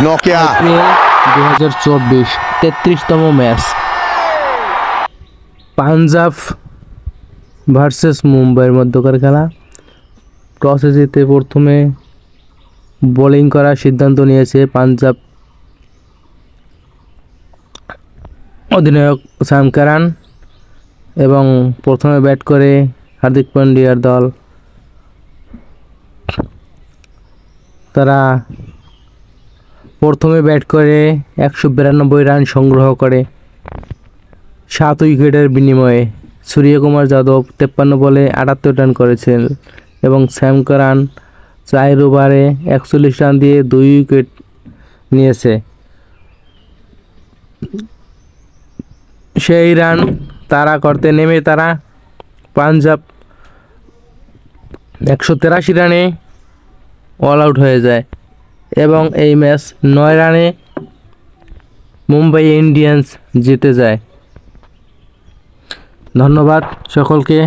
Nokia April 2024 33তম match Punjab versus মুম্বাইয়ের মধ্যকার খেলা। টসে জিতে প্রথমে বোলিং করার সিদ্ধান্ত নিয়েছে পাঞ্জাব অধিনায়ক স্যাম কারান এবং প্রথমে ব্যাট করে হার্দিক পান্ডিয়ার দল। তারা প্রথমে ব্যাট করে 192 রান সংগ্রহ করে 7 উইকেটের বিনিময়ে। সূর্যকুমার যাদব 53 বলে 78 রান করেছেন এবং স্যাম কারান 4 ওভারে 41 রান দিয়ে 2 উইকেট নিয়েছে। সেই রান তাড়া করতে নেমে পাঞ্জাব 183 রানে অল আউট হয়ে যায় এবং এই ম্যাচ 9 রানে মুম্বাই ইন্ডিয়ান্স জিতে যায়। ধন্যবাদ সকলকে।